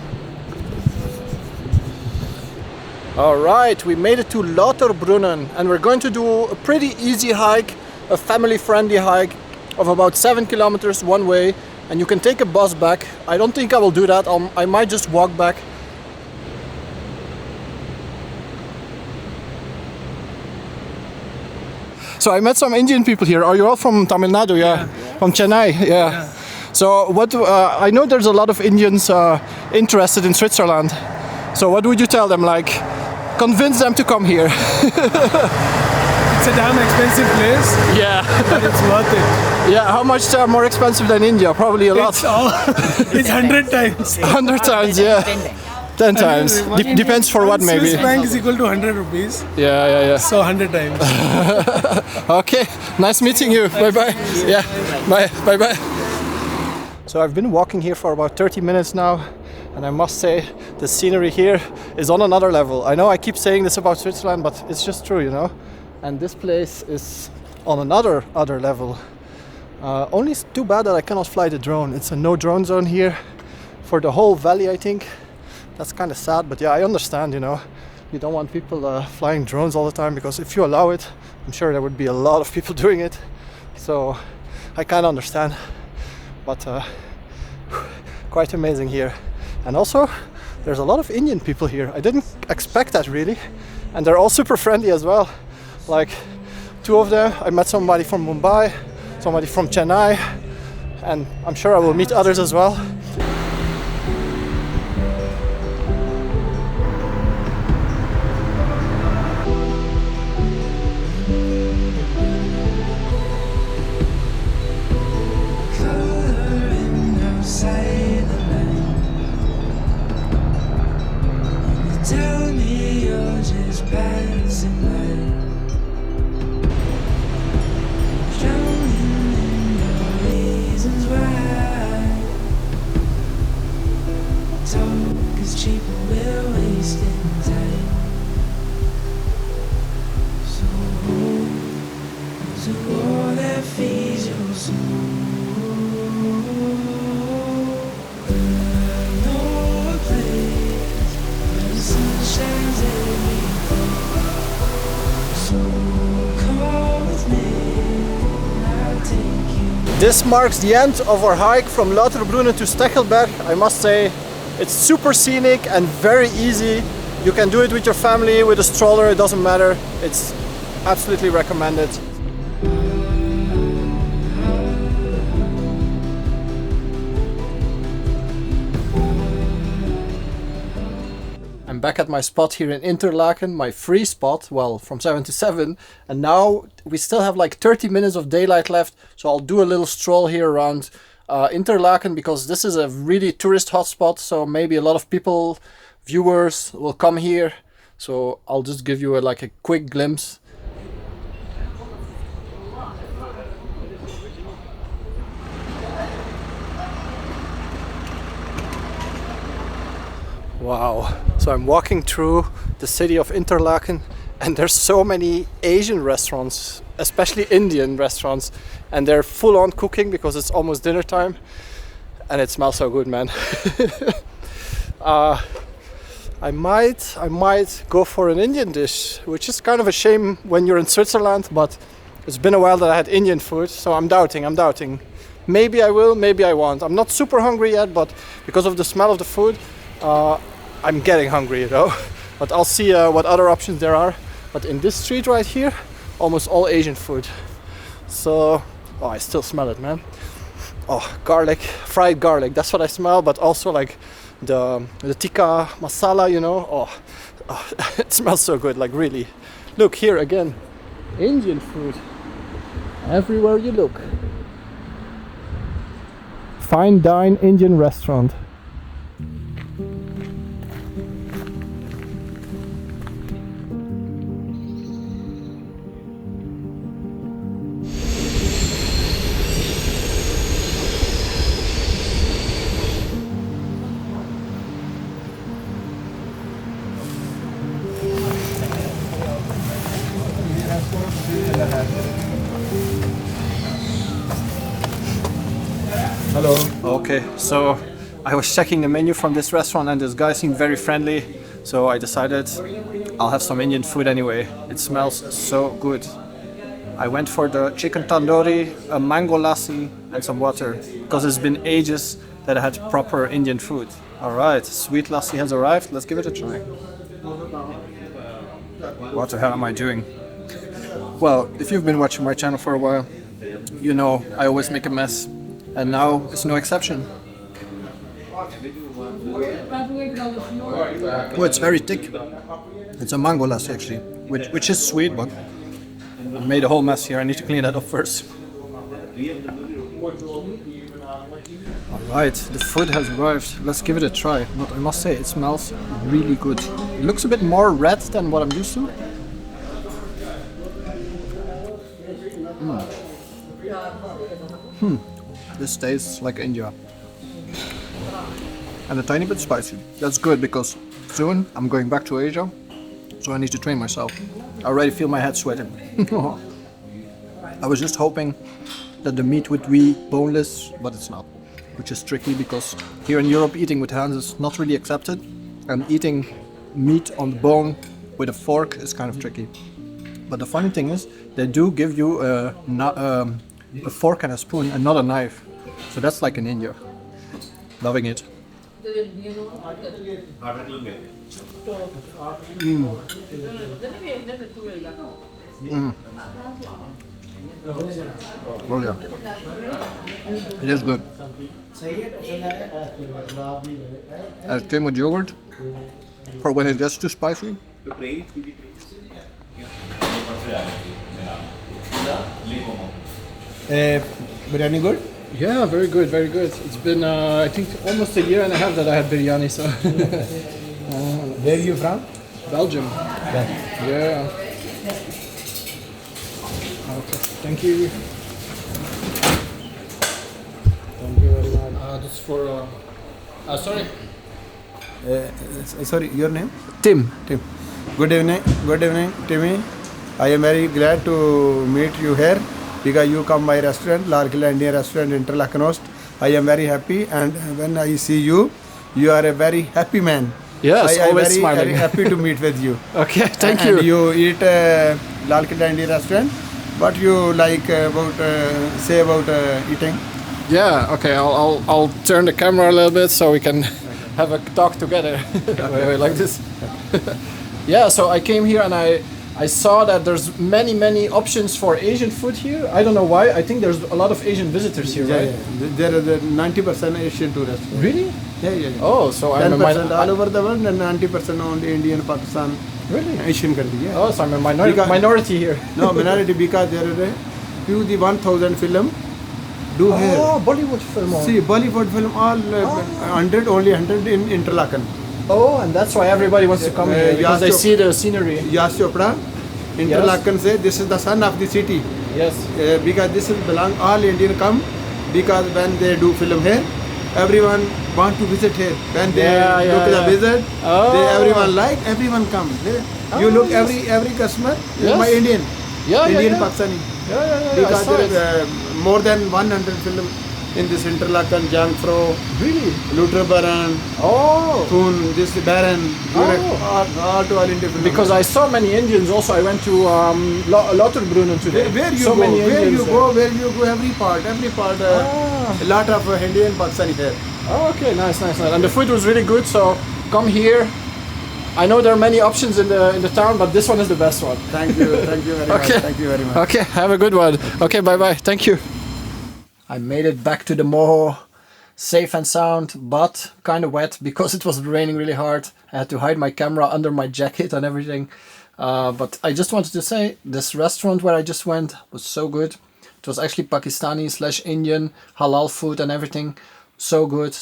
Alright, we made it to Lauterbrunnen, and we're going to do a pretty easy hike, a family-friendly hike of about 7 kilometers one way, and you can take a bus back. I don't think I will do that, I might just walk back. So I met some Indian people here. Are you all from Tamil Nadu? Yeah. From Chennai? Yeah. So what? I know there's a lot of Indians interested in Switzerland. So what would you tell them? Like, convince them to come here. It's a damn expensive place. Yeah. But it's worth it. Yeah, how much more expensive than India? Probably a lot. It's 100 times. 100 times, yeah. 10 times. Depends for what, maybe. Swiss franc is equal to 100 rupees. Yeah. So 100 times. Okay, nice meeting you. Bye-bye. Yeah, bye-bye. So I've been walking here for about 30 minutes now, and I must say the scenery here is on another level. I know I keep saying this about Switzerland, but it's just true, you know. And this place is on another level. Only it's too bad that I cannot fly the drone. It's a no drone zone here for the whole valley, I think. That's kind of sad, but yeah, I understand, you know. You don't want people flying drones all the time, because if you allow it, I'm sure there would be a lot of people doing it. So I kind of understand, but quite amazing here. And also, there's a lot of Indian people here. I didn't expect that really, and they're all super friendly as well. Like 2 of them, I met somebody from Mumbai, somebody from Chennai, and I'm sure I will meet others as well. Tell me you're just passing by, drowning in the reasons why. Talk is cheap and we're wasting time. So hold to all that feeds your soul. This marks the end of our hike from Lauterbrunnen to Steckelberg. I must say, it's super scenic and very easy. You can do it with your family, with a stroller, it doesn't matter. It's absolutely recommended. I'm back at my spot here in Interlaken, my free spot, well, from 7 to 7, and now we still have like 30 minutes of daylight left, so I'll do a little stroll here around Interlaken, because this is a really tourist hotspot, so maybe a lot of people, viewers, will come here, so I'll just give you like a quick glimpse. Wow, so I'm walking through the city of Interlaken, and there's so many Asian restaurants, especially Indian restaurants, and they're full on cooking because it's almost dinner time, and it smells so good, man. I might go for an Indian dish, which is kind of a shame when you're in Switzerland, but it's been a while that I had Indian food, so I'm doubting. Maybe I will, maybe I won't. I'm not super hungry yet, but because of the smell of the food, I'm getting hungry, you know, but I'll see what other options there are. But in this street right here, almost all Asian food. So, oh, I still smell it, man. Oh, garlic, fried garlic, that's what I smell, but also like the tikka masala, you know. Oh, it smells so good, like really. Look here again, Indian food, everywhere you look. Fine dine Indian restaurant. Hello. Okay, so I was checking the menu from this restaurant and this guy seemed very friendly, so I decided I'll have some Indian food anyway. It smells so good. I went for the chicken tandoori, a mango lassi and some water, because it's been ages that I had proper Indian food. Alright, sweet lassi has arrived, let's give it a try. What the hell am I doing? Well, if you've been watching my channel for a while, you know I always make a mess, and now it's no exception. Oh, it's very thick. It's a mango lassi actually, which is sweet, but I made a whole mess here. I need to clean that up first. Alright, the food has arrived. Let's give it a try. But I must say, it smells really good. It looks a bit more red than what I'm used to. This tastes like India. And a tiny bit spicy. That's good because soon I'm going back to Asia, so I need to train myself. I already feel my head sweating. I was just hoping that the meat would be boneless, but it's not, which is tricky because here in Europe eating with hands is not really accepted, and eating meat on the bone with a fork is kind of tricky. But the funny thing is, they do give you a fork and a spoon and not a knife. So that's like in India. Loving it. Oh yeah. It is good. It came with yogurt for when it gets too spicy. Biryani good? Yeah, very good, very good. It's been, I think, almost a year and a half that I had biryani, so... Where are you from? Belgium. Yeah. Okay, thank you. Thank you very much. This is for... sorry. Sorry, your name? Tim. Tim. Good evening, Timmy. I am very glad to meet you here because you come my restaurant, Lauterbrunnen and Interlaken Interlaken. I am very happy, and when I see you, you are a very happy man. Yes, I am always very, smiling. very happy to meet with you. Okay, thank and you. You eat Lauterbrunnen and restaurant. What you like about say about eating? Yeah, okay, I'll turn the camera a little bit so we can have a talk together. Wait, like this. Yeah, so I came here and I saw that there's many options for Asian food here. I don't know why. I think there's a lot of Asian visitors here, right? Yeah. There are 90% Asian tourists. Really? Yeah. Oh, so 10% all over the world and 90% only Indian, Pakistan, really? Asian country. Yeah. Oh, so I'm a minority here. No, minority because there are the 1,000 film do here. Oh, Bollywood film. See, Bollywood film all 100 only 100 in Interlaken. Oh, and that's why everybody wants to come here because they see the scenery. Yash Chopra, Interlaken say this is the sun of the city. Yes. Because this is belong all Indian come because when they do film here, everyone want to visit here. When they look the visit, everyone like, everyone come. You look every customer is my Indian, Indian Pakistani. Yeah. Because there is more than 100 film in this Interlaken, Jangfro, really, Lauterbrunnen, Thun, this Baron, all to all Indian film. Because I saw many Indians also. I went to Lauterbrunnen today. Where you go, every part, a lot of Indian Pakistani here. Oh, okay, nice. And the food was really good, so come here. I know there are many options in the town, but this one is the best one. Thank you very much. Thank you very much. Okay, have a good one. Okay, bye. Thank you. I made it back to the Moho, safe and sound, but kind of wet because it was raining really hard. I had to hide my camera under my jacket and everything. But I just wanted to say, this restaurant where I just went was so good. It was actually Pakistani/Indian, halal food and everything. So good.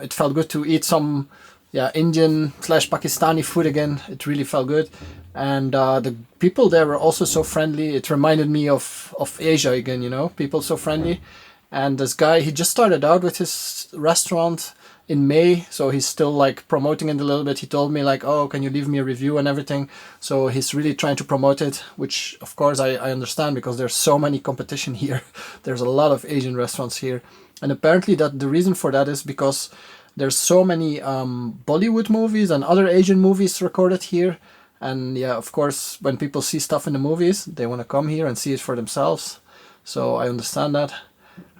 It felt good to eat some Indian/Pakistani food again. It really felt good. And the people there were also so friendly. It reminded me of Asia again, you know, people so friendly. And this guy, he just started out with his restaurant in May, so he's still like promoting it a little bit. He told me like, oh, can you leave me a review and everything? So he's really trying to promote it, which of course I understand because there's so many competition here. There's a lot of Asian restaurants here. And apparently that the reason for that is because there's so many Bollywood movies and other Asian movies recorded here. And yeah, of course, when people see stuff in the movies, they want to come here and see it for themselves. So I understand that.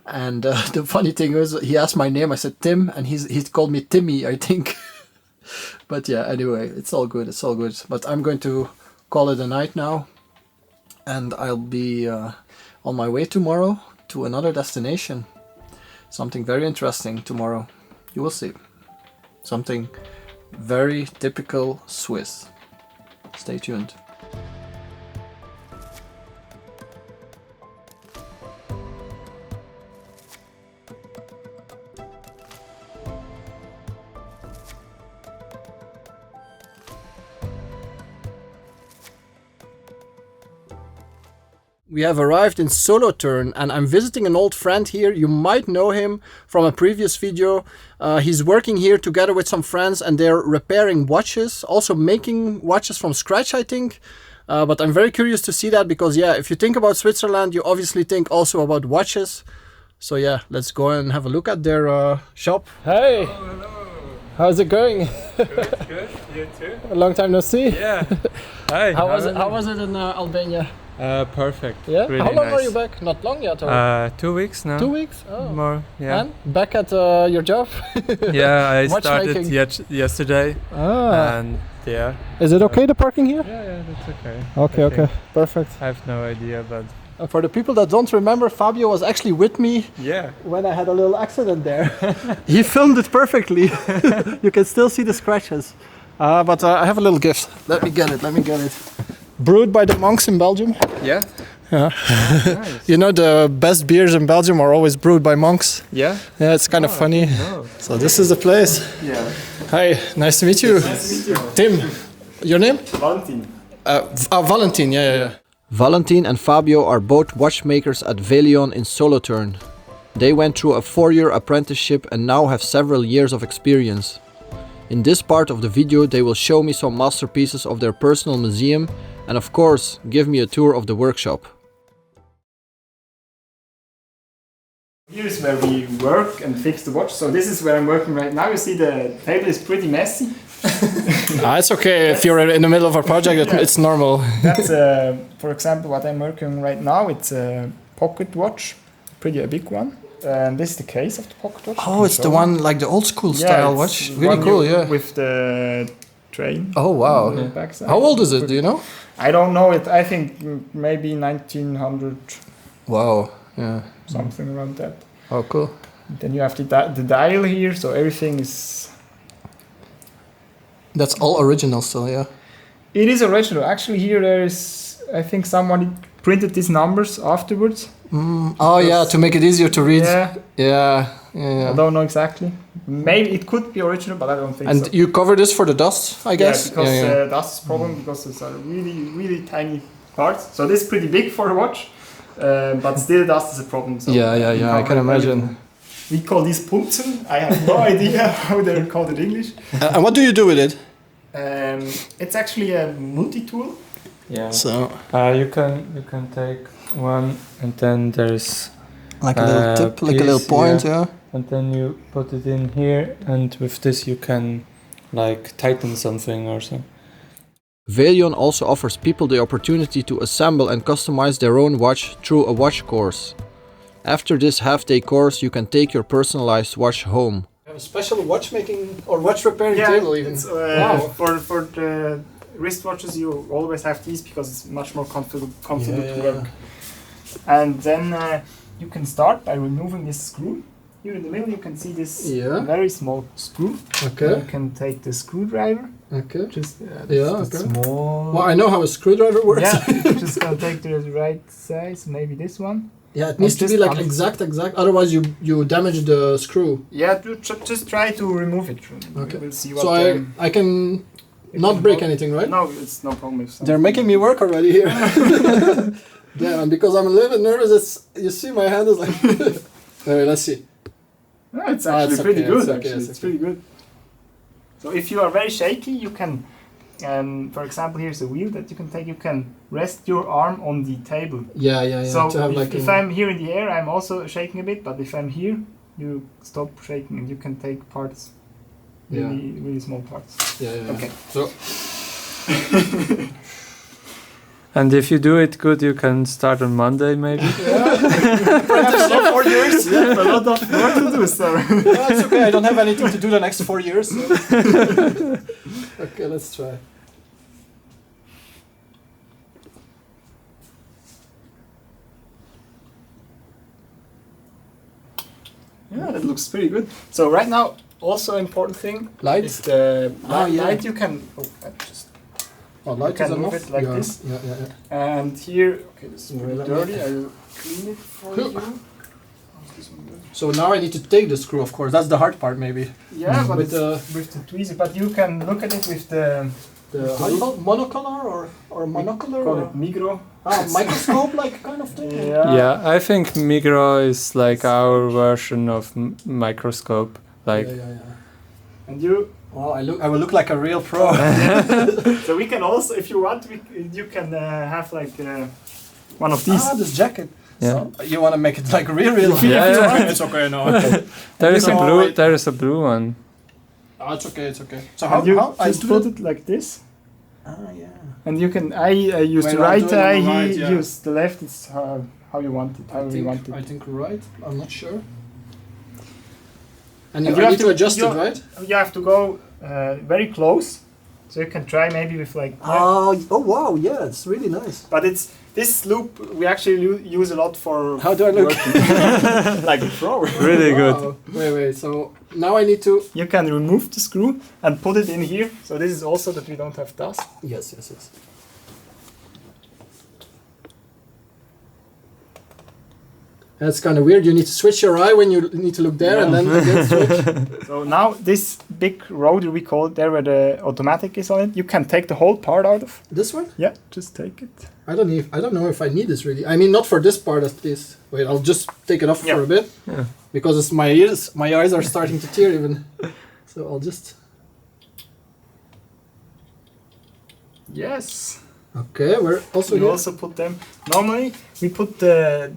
And the funny thing is, he asked my name. I said Tim, and he called me Timmy, I think. But yeah, anyway, it's all good. But I'm going to call it a night now. And I'll be on my way tomorrow to another destination. Something very interesting tomorrow. You will see. Something very typical Swiss. Stay tuned. We have arrived in Solothurn and I'm visiting an old friend here. You might know him from a previous video. He's working here together with some friends and they're repairing watches, also making watches from scratch, I think. But I'm very curious to see that because, yeah, if you think about Switzerland, you obviously think also about watches. So yeah, let's go and have a look at their shop. Hey! Hello. How's it going? Good. You too? A long time no see. Yeah. Hi. How was it in Albania? Perfect. Yeah. Really How long nice. are you back? Not long yet. Or? 2 weeks now. 2 weeks. Oh. More. Yeah. And back at your job? Yeah, I Watchmaking. started yesterday. Ah. And yeah. Is it okay the parking here? Yeah, that's okay. Okay, okay, perfect. I have no idea, but. For the people that don't remember, Fabio was actually with me when I had a little accident there. He filmed it perfectly. You can still see the scratches. But I have a little gift. Let me get it. Brewed by the monks in Belgium. Yeah? Yeah. Oh, nice. You know, the best beers in Belgium are always brewed by monks. Yeah? Yeah, it's kind of funny. So this is the place. Yeah. Hi, nice to meet you. Nice to meet you. Tim, your name? Valentin. Valentin, yeah. Valentin and Fabio are both watchmakers at Velion in Solothurn. They went through a 4-year apprenticeship and now have several years of experience. In this part of the video they will show me some masterpieces of their personal museum and of course give me a tour of the workshop. Here is where we work and fix the watch. So this is where I'm working right now. You see the table is pretty messy. It's okay if you're in the middle of a project, it's normal. That's, for example, what I'm working right now. It's a pocket watch, a big one. And this is the case of the pocket watch. Oh, it's the one like the old school style watch. Really cool, yeah. With the train. Oh wow. How old is it? Do you know? I don't know it. I think maybe 1900. Wow. Yeah. Something around that. Oh, cool. Then you have the dial here, so everything is. That's all original still, yeah. It is original. Actually, here there is. I think someone printed these numbers afterwards. Oh yeah, to make it easier to read. Yeah. Yeah. I don't know exactly. Maybe it could be original, but I don't think so. And you cover this for the dust, I guess? Yeah, because dust is a problem because it's a really tiny parts. So this is pretty big for a watch, but still dust is a problem. So yeah, I can imagine. We call these Punzen. I have no idea how they're called in English. And what do you do with it? It's actually a multi-tool. Yeah. So you can take one and then there's like a little tip, like a little point, yeah. And then you put it in here, and with this you can like tighten something or so. Velion also offers people the opportunity to assemble and customize their own watch through a watch course. After this half-day course, you can take your personalized watch home. You have a special watchmaking or watch repairing table even. Wow. For the wristwatches, you always have these because it's much more comfortable to work. And then you can start by removing this screw. Here in the middle you can see this very small screw. Okay. You can take the screwdriver. Okay. Just small. Well, I know how a screwdriver works. Yeah. Just gonna take the right size, maybe this one. Yeah, it needs to be like exact. Otherwise, you damage the screw. Yeah, just try to remove it. Okay. We'll see what. So I can not break anything, right? No, it's no problem. They're making me work already here. Yeah, and because I'm a little bit nervous, you see my hand is like. Anyway, let's see. No, it's actually pretty good. It's pretty good. So if you are very shaky, you can, for example, here's a wheel that you can take. You can rest your arm on the table. Yeah. So to have if I'm here in the air, I'm also shaking a bit. But if I'm here, you stop shaking and you can take parts. Really small parts. Yeah. Okay. So. And if you do it good, you can start on Monday, maybe. Apprenticeship 4 years. Yeah, a lot of work to do. So. No, it's okay. I don't have anything to do the next 4 years. So. Okay, let's try. Yeah, that looks pretty good. So right now, also important thing light is the light. You can light you is can move enough. it like this. Yeah. And here, okay, this is really dirty. I will clean it for you. So now I need to take the screw, of course. That's the hard part, maybe. Yeah, but with the tweezer. But you can look at it with the the how do you call it? Monocolor or monocular? Call Or? it micro. Microscope like kind of thing. Yeah, I think micro is like our version of microscope. Like. Yeah. And you. Well, I will look like a real pro. So we can also, if you want, you can have like one of these. This jacket. Yeah. So you want to make it like real? Yeah. It's okay, no. Okay. There is a blue one. Oh, it's okay. So how I just put it like this? Ah, yeah. And you can. I use the right eye. He use the left. It's how you want it. I think right. I'm not sure. And you have have to adjust it, right? You have to go very close, so you can try maybe with like. Oh wow! Yeah, it's really nice. But this loop we actually use a lot for. How do I look? Like a pro. Really good. Wait. So now I need to. You can remove the screw and put it in here. So this is also that we don't have dust. Yes. That's kind of weird. You need to switch your eye when you need to look there, and then again switch. So now this big rotor we call it there where the automatic is on it, you can take the whole part out of. This one? Yeah, just take it. I don't know if I need this really. I mean, not for this part at least. Wait, I'll just take it off for a bit. Yeah. Because it's my eyes are starting to tear even. So I'll just. Yes. Okay, we're also. We also put them. Normally we put the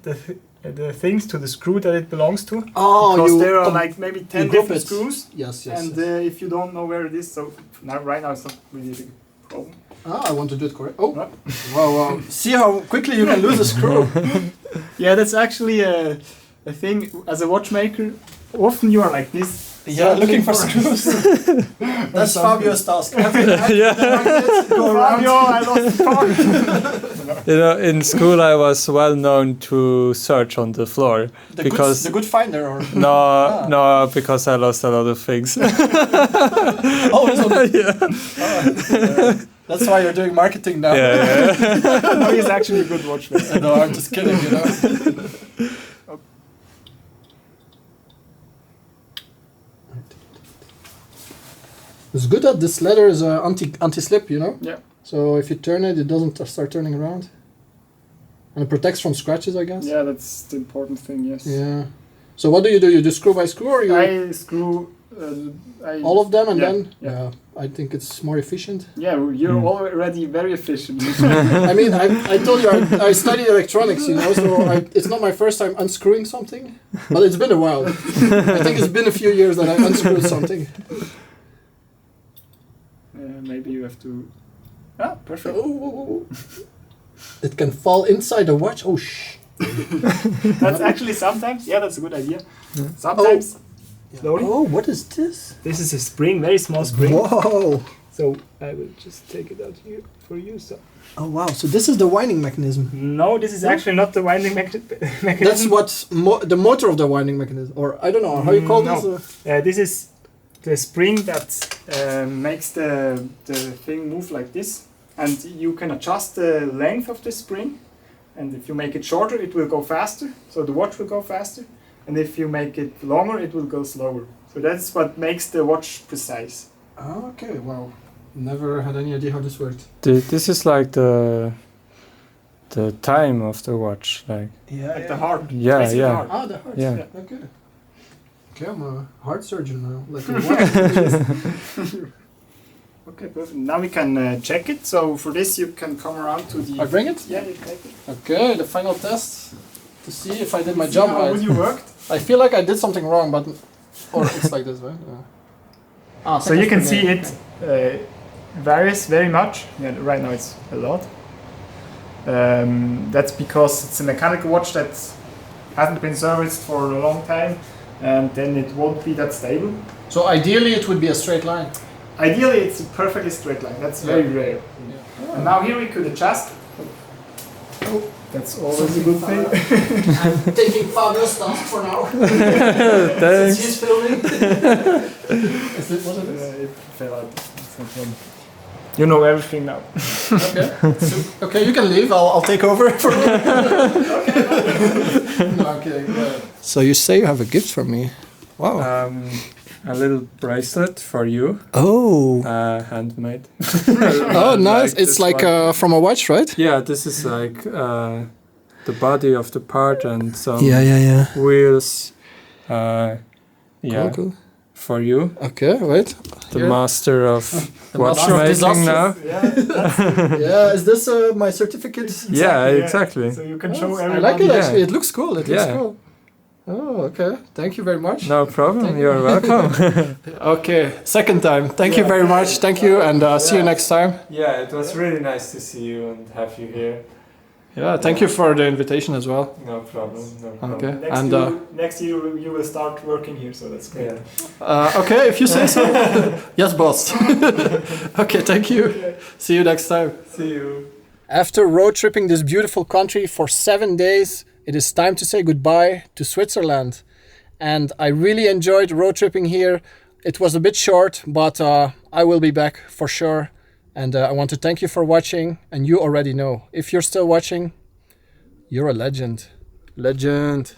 things to the screw that it belongs to. Oh, because there are like maybe 10 different screws. Yes. And if you don't know where it is, so right now it's not really a big problem. I want to do it correct. Oh, wow! See how quickly you can lose a screw. Yeah, that's actually a thing. As a watchmaker, often you are like this. Yeah, looking for screws. That's Fabio's task. Go around. Fabio, I lost the part. You know, in school I was well known to search on the floor because the good finder, or no, because I lost a lot of things. That's why you're doing marketing now. Yeah. No, he's actually a good watchmaker. No, I'm just kidding. You know. It's good that this leather is anti-slip, you know? Yeah. So if you turn it, it doesn't start turning around. And it protects from scratches, I guess? Yeah, that's the important thing, yes. Yeah. So what do? You do screw by screw, or you... I screw... all of them and then... Yeah. I think it's more efficient. Yeah, you're already very efficient. I mean, I told you, I studied electronics, you know, so it's not my first time unscrewing something, but it's been a while. I think it's been a few years that I unscrewed something. Maybe you have to... Ah, perfect. Oh. It can fall inside the watch. Oh, shh. That's actually sometimes... Yeah, that's a good idea. Sometimes... Slowly. Oh, what is this? This is a spring, very small spring. Whoa. So I will just take it out here for you. So. Oh, wow. So this is the winding mechanism. No, this is actually not the winding mechanism. That's what the motor of the winding mechanism. Or I don't know how you call this. This is the spring that makes the thing move like this. And you can adjust the length of the spring. And if you make it shorter, it will go faster. So the watch will go faster. And if you make it longer, it will go slower. So that's what makes the watch precise. Oh, okay, wow. Never had any idea how this worked. This is like the time of the watch, like. Yeah, like the heart. Yeah, basically yeah. The heart. Ah, the heart. Yeah. Okay. Okay, I'm a heart surgeon now. Like a watch. Okay, perfect. Now we can check it. So for this, you can come around to the. I bring it? Yeah, you take it. Okay, the final test to see if I did my job right. When you worked. I feel like I did something wrong, but or it's like this, right? Yeah. So you can see it varies very much. Yeah, right now it's a lot. That's because it's a mechanical watch that hasn't been serviced for a long time, and then it won't be that stable. So ideally, it would be a straight line. Ideally, it's a perfectly straight line. That's very rare. Yeah. And now here we could adjust. Oh, that's always a good thing. I'm taking Fabio's task for now. Thanks. He's filming. Is it what it is? It fell out. It's no problem. You know everything now. Okay. So, okay, you can leave. I'll take over for you. Okay. No, I'm kidding. So you say you have a gift for me. Wow. A little bracelet for you. Oh. Handmade. Oh, nice. Like It's this like one. from a watch, right? Yeah, this is like the body of the part and some Yeah. wheels. Yeah, Cool. for you. Okay, wait. The Here. master of The master of watchmaking now. disaster. Yeah, is this my certificate? Yeah, exactly. So you can Oh, show I everyone. like it Yeah. actually. It looks cool. It looks Yeah. cool. Oh, okay. Thank you very much. No problem. Thank You're welcome. Okay, second time. Thank you very much. Thank you, and see you next time. Yeah, it was really nice to see you and have you here. Yeah, thank you for the invitation as well. No problem. No problem. Okay, Next and year, next year you will start working here, so that's great. Yeah. okay, if you say so. Yes, boss. Okay, thank you. See you next time. See you. After road tripping this beautiful country for 7 days, it is time to say goodbye to Switzerland. And I really enjoyed road tripping here. It was a bit short, but I will be back for sure. And I want to thank you for watching. And you already know, if you're still watching, you're a legend. Legend.